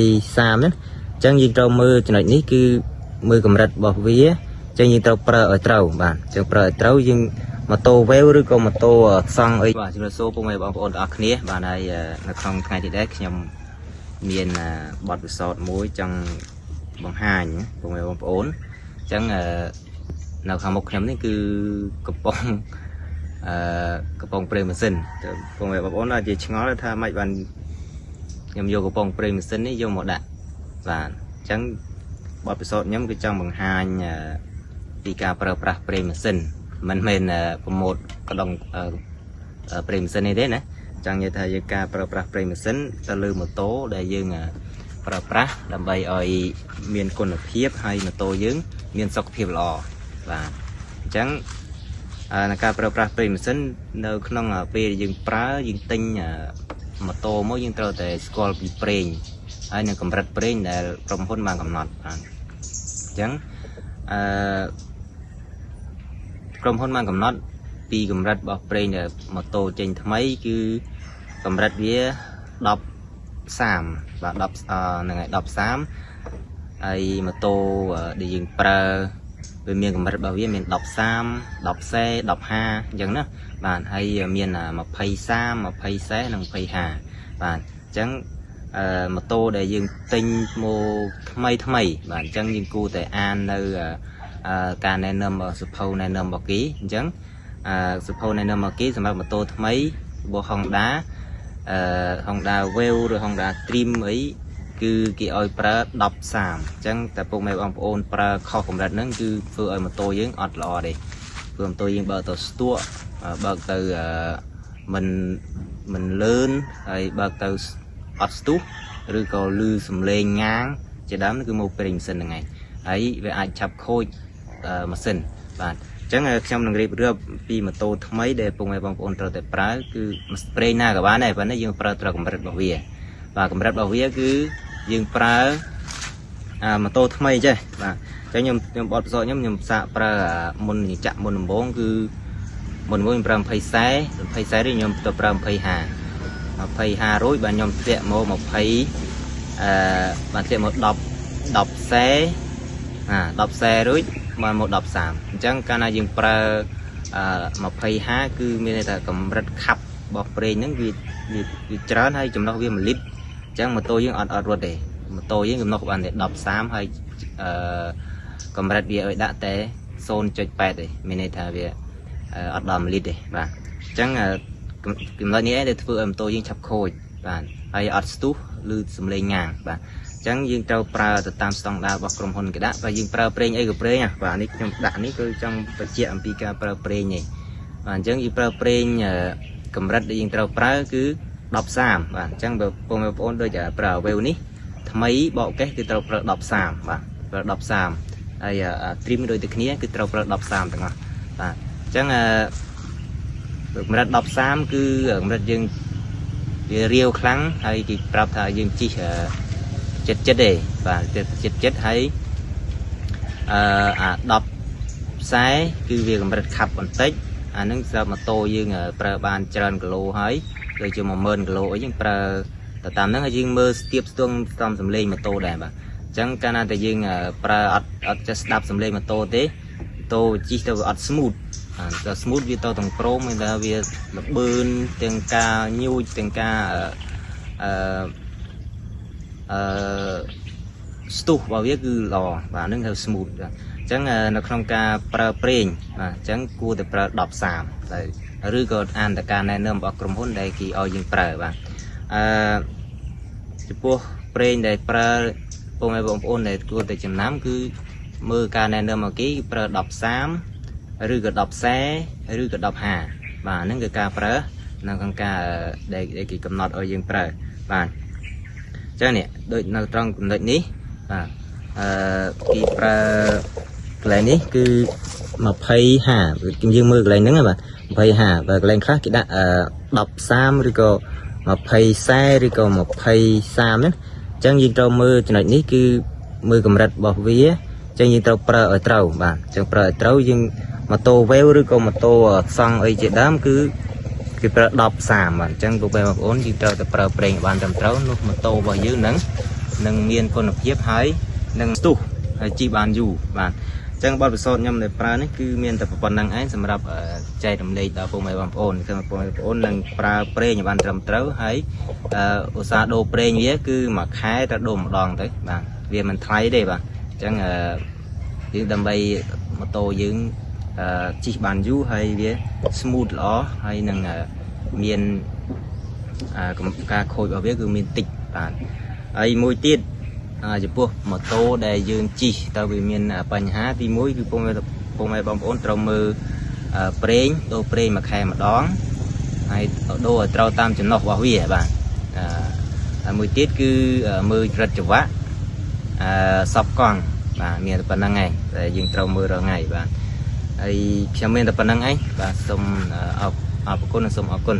3ហ្នឹងចឹងយើងត្រូវមើលចំណុចនេះគឺមើលកម្រិតរបស់វាចឹងយើងត្រូវប្រើឲ្យត្រូវបាទចឹងប្រើឲ្យត្រូវយើងម៉ូតូវេវឬក៏ម៉ូតូខ្សង់អីបាទជំរាបសួរពុកម៉ែបងប្អូនទាំងអស់គ្នាបាទហើយនៅក្នុងថ្ងៃនេះដែរខ្ញុំមានបទពិសោធន៍មួយចង់បង្ហាញពុកម៉ែបងប្អូនចឹងនៅខាងមុខខ្ញុំនេះគឺកំប៉ុងប្រេងម៉ាស៊ីនពុកម៉ែបងប្អូនអាចឆ្ងល់ថាម៉េចបានខ្ញុំយកកំប៉ុងប្រេងម៉ាស៊ីននេះយកមកដាក់បាទអញ្ចឹងបទពិសោធន៍ខ្ញុំគឺចង់បង្ហាញពីការប្រើប្រាស់ប្រេងម៉ាស៊ីនមិនមែនប្រម៉ូទកដងប្រេងម៉ាស៊ីននេះទេណាចង់និយាយថាយើងការប្រើប្រាស់ប្រេងម៉ាស៊ីនទៅលើម៉ូតូដែលយើងប្រើប្រាស់ដើម្បីឲ្យមានគុណភាពហើយម៉ូតូយើងមានសុខភាពល្អបាទអញ្ចឹងในការប្រើប្រាស់ប្រេងម៉ាស៊ីននៅក្នុងពេលយើងប្រើយើងទិញម៉ូតូមកយើងត្រូវតែស្គាល់ពីប្រេងហើយនៅកម្រិតប្រេងដែលក្រុមហ៊ុនបានកំណត់បាទអញ្ចឹងក្រុមហ៊ុនបានកំណត់ពីកម្រិតរបស់ប្រេងដែលម៉ូតូចេញថ្មីគឺកម្រិតវា10-30បាទហ្នឹងហើយ10-30ហើយម៉ូតូដែលយើងប្រើវាមានកម្រិតរបស់វាមាន10-30 10-40 15អញ្ចឹងណាបាទហើយមាន20-30 20-40និង20-50បាទអញ្ចឹងម៉ូតូដែលយើងទិញមកថ្មីបាទអញ្ចឹងយើងគួរតែអាននៅការណែនាំសភៅណែនាំរបស់គេអញ្ចឹងសភៅណែនាំរបស់គេសម្រាប់ម៉ូតូថ្មីរបស់ Honda Honda Wave ឬ Honda Dream អីគឺគេឲ្យប្រើ10-30អញ្ចឹងតែពុកម៉ែបងប្អូនប្រើខុសកម្រិតហ្នឹងគឺធ្វើឲ្យម៉ូតូយើងអត់ល្អទេព្រោះម៉ូតូយើងបើកទៅស្ទក់បើកទៅមិនលឿនហើយបើកទៅអត់ស្ទុះឬក៏លឺសំឡេងងាងជាដើមគឺមកប្រេងម៉ាស៊ីនហ្នឹងឯងហើយវាអាចឆាប់ខូចម៉ាស៊ីនបាទអញ្ចឹងខ្ញុំនឹងរៀបរាប់ពីម៉ូតូថ្មីដែលពុកម៉ែបងប្អូនត្រូវតែប្រើគឺប្រេងណាក៏បានដែរប៉ុន្តែយើងប្រើត្រូវកម្រិតរបស់វាបាទកម្រិតរបស់វាគឺយើងប្រើម៉ូតូថ្មីចេះបាទអញ្ចឹងខ្ញុំបត់ពិសោធន៍ខ្ញុំសាកប្រើមុនចាក់មុនដំបូងគឺមុនខ្ញុំប្រើ20-40នេះខ្ញុំទៅប្រើ20-50រួចបាទខ្ញុំធ្លាក់មក20បាទធ្លាក់មក10-40រួចបានមក10-30អញ្ចឹងកាលណាយើងប្រើ20-50គឺមានន័យថាកម្រិតខាប់របស់ប្រេងហ្នឹងវាច្រើនហើយចំណុះវា1លីត្រអញ្ចឹងម៉ូតូយើងអត់រត់ទេម៉ូតូយើងចំណុះបានតែ10-30ហើយកម្រិតវាឲ្យដាក់តែ 0.8 ទេមានន័យថាវាអត់ដល់1លីត្រទេបាទអញ្ចឹងចំណុចនេះឯងដែលធ្វើឲ្យម៉ូតូយើងឆាប់ខូចបាទហើយអត់ស្ទុះឬសំឡេងងាងបាទអញ្ចឹងយើងត្រូវប្រើទៅតាមស្តង់ដាររបស់ក្រុមហ៊ុនគេដាក់បើយើងប្រើប្រេងអីក៏ប្រេងបាទនេះខ្ញុំដាក់នេះគឺចង់បញ្ជាក់អំពីការប្រើប្រេងនេះបាទអញ្ចឹងយើងប្រើប្រេងកម្រិតដែលយើងត្រូវប្រើគឺ10-30បាទអញ្ចឹងបើបងប្អូនដូចប្រើ Wave នេះថ្មីបកកេះគឺត្រូវប្រើ10-30បាទប្រើ10-30ហើយTrim ដូចតែគ្នាគឺត្រូវប្រើ10-30ទាំងអស់បាទអញ្ចឹងកម្រិត10-30គឺកម្រិតយើងវារាវខ្លាំងហើយគេប្រាប់ថាយើងជិះចិត្តទេបាទចិត្តហើយ10-40គឺវាកម្រិតខាប់បន្តិចអានឹងសម្រាប់ម៉ូតូយើងប្រើបានច្រើនគីឡូហើយដូចជា10000គីឡូអីយើងប្រើទៅតាមហ្នឹងហើយយើងមើលស្ទាបស្ទង់តាមសំឡេងម៉ូតូដែរបាទអញ្ចឹងកាលណាតែយើងប្រើអត់ចេះស្ដាប់សំឡេងម៉ូតូទេម៉ូតូជិះទៅអត់ smooth តែ smooth វាទៅទាំងព្រមមានថាវាល្បឿនទាំងការញូចទាំងការស្ទុះរបស់វាគឺល្អបាទហ្នឹងហៅ smooth អញ្ចឹងនៅក្នុងការប្រើប្រេងបាទអញ្ចឹងគួរតែប្រើ10-30តែឬក៏អានតការណែនាំរបស់ក្រុមហ៊ុនដែលគេឲ្យយើងប្រើបាទចំពោះប្រេងដែលប្រើពុកម៉ែបងប្អូនដែលគួរតែចំណាំគឺមើលការណែនាំមកគេប្រើ10-30ឬក៏10-40ឬក៏10-50បាទហ្នឹងគឺការប្រើនៅក្នុងការដែលគេកំណត់ឲ្យយើងប្រើបាទអញ្ចឹងនេះដូចនៅត្រង់ចំណុចនេះបាទគេប្រើកន្លែងនេះគឺ20-50យើងមើលកន្លែងហ្នឹងបាទ20-50បើកន្លែងខ្លះគេដាក់10-30ឬក៏20-40ឬក៏20-30ហ្នឹងអញ្ចឹងយើងត្រូវមើលចំណុចនេះគឺមើលកម្រិតរបស់វាអញ្ចឹងយើងត្រូវប្រើឲ្យត្រូវបាទអញ្ចឹងប្រើឲ្យត្រូវយើងម៉ូតូ Wave ឬក៏ម៉ូតូខ្សង់អីជាដើមគឺគេប្រើ10-30បាទអញ្ចឹងពុកម៉ែបងប្អូនយើងត្រូវតែប្រើប្រេងបានត្រឹមត្រូវនោះម៉ូតូរបស់យើងហ្នឹង nâng miên con hợp hiếp hái nâng tu hay chi bàn dù bạn chẳng bao giờ nhầm để pra này cứ miên tập phần năng ấy sầm rập chạy đầm lệ đào phong mày bằng ôn khi mà phong mày ôn nâng pra pre nhà ban trầm trấu hay osa đô pre như cứ mà khai ra đồ một đòn tới bạn vì mình thấy đây bạn chẳng những đầm bay mà tô những chi bàn dù hay với smooth ló hay nâng miên ca khôi ở với cứ miên tịch bạn ấy môi tiết chụp buộc một tô để dương chi tao vì miền bánh há thì muối cứ phong mày bom ôn trâu mơ prey tô prey mà khai mà đón hay đô ở trâu tam chấm nọc vào huy bạn mùi tiết cứ mưa rất chụp vá sọc con và miền tây năng ngày để dương trâu mưa rồi ngày bạn ấy trong miền tây năng ấy và xong con là xong con